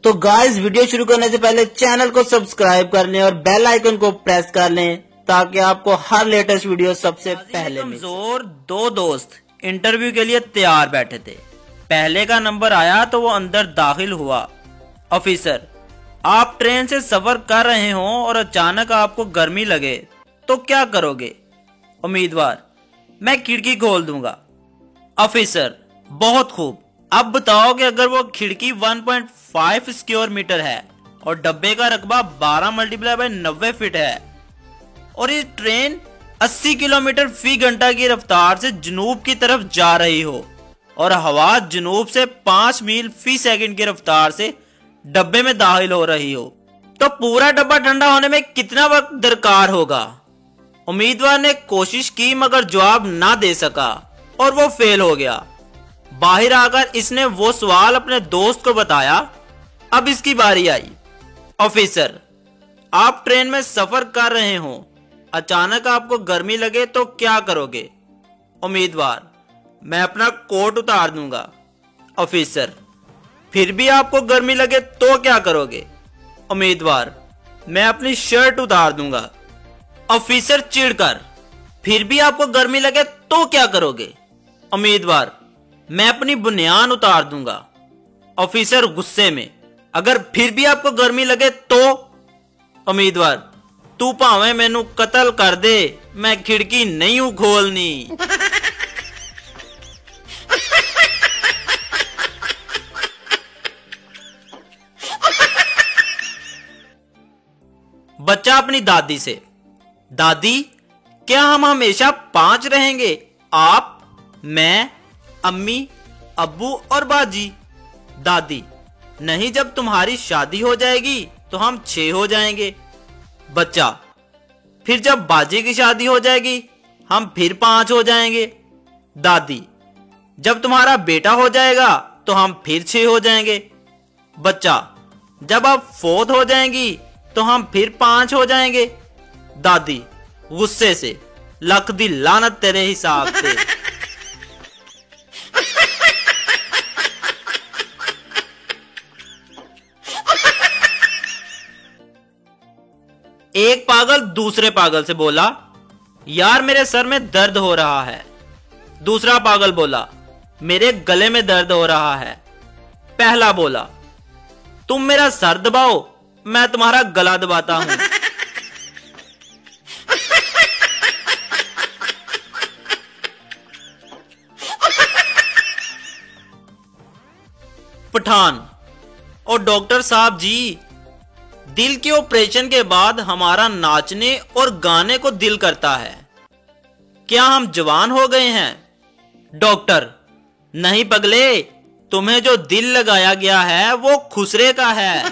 तो guys video शुरू करने से पहले चैनल को सब्सक्राइब कर लें और बेल आइकन को प्रेस कर लें ताकि आपको हर लेटेस्ट वीडियो सबसे पहले मिले। कमजोर दो दोस्त इंटरव्यू के लिए तैयार बैठे थे। पहले का नंबर आया तो वो अंदर दाखिल हुआ। ऑफिसर, आप ट्रेन से सफर कर रहे हो और अचानक आपको गर्मी लगे तो क्या करोगे? उम्मीदवार, मैं खिड़की खोल दूंगा। ऑफिसर, बहुत खूब। अब बताओ कि अगर वो खिड़की 1.5 स्क्वायर मीटर है और डब्बे का रकबा 12 × 90 फीट है और ये ट्रेन 80 किलोमीटर फी घंटा की रफ्तार से जनूब की तरफ जा रही हो और हवा जनूब से 5 मील फी सेकंड की रफ्तार से डब्बे में दाखिल हो रही हो, तो पूरा डब्बा ठंडा होने में कितना वक्त दरकार होगा? उम्मीदवार ने कोशिश की मगर जवाब ना दे सका और वो फेल हो गया। बाहर आकर इसने वो सवाल अपने दोस्त को बताया। अब इसकी बारी आई। ऑफिसर, आप ट्रेन में सफर कर रहे हो, अचानक आपको गर्मी लगे तो क्या करोगे? उम्मीदवार, मैं अपना कोट उतार दूंगा। ऑफिसर, फिर भी आपको गर्मी लगे तो क्या करोगे? उम्मीदवार, मैं अपनी शर्ट उतार दूंगा। ऑफिसर चिढ़कर, फिर भी आपको गर्मी लगे तो क्या करोगे? उम्मीदवार, मैं अपनी बुनियान उतार दूंगा। ऑफिसर गुस्से में, अगर फिर भी आपको गर्मी लगे तो? उम्मीदवार, तू भावें मैनू कत्ल कर दे, मैं खिड़की नहीं हूं खोलनी। बच्चा अपनी दादी से, दादी, क्या हम हमेशा 5 रहेंगे? आप, मैं, अम्मी, अब्बू और बाजी। दादी, नहीं, जब तुम्हारी शादी हो जाएगी तो हम 6 हो जाएंगे। बच्चा, फिर जब बाजी की शादी हो जाएगी हम फिर 5 हो जाएंगे। दादी, जब तुम्हारा बेटा हो जाएगा तो हम फिर 6 हो जाएंगे। बच्चा, जब आप फोत हो जाएंगी तो हम फिर 5 हो जाएंगे। दादी गुस्से से, लख दी लानत तेरे हिसाब से। एक पागल दूसरे पागल से बोला, यार मेरे सर में दर्द हो रहा है। दूसरा पागल बोला, मेरे गले में दर्द हो रहा है। पहला बोला, तुम मेरा सर दबाओ, मैं तुम्हारा गला दबाता हूं। पठान, और डॉक्टर साहब जी, दिल के ऑपरेशन के बाद हमारा नाचने और गाने को दिल करता है, क्या हम जवान हो गए हैं? डॉक्टर, नहीं पगले, तुम्हें जो दिल लगाया गया है वो खुसरे का है।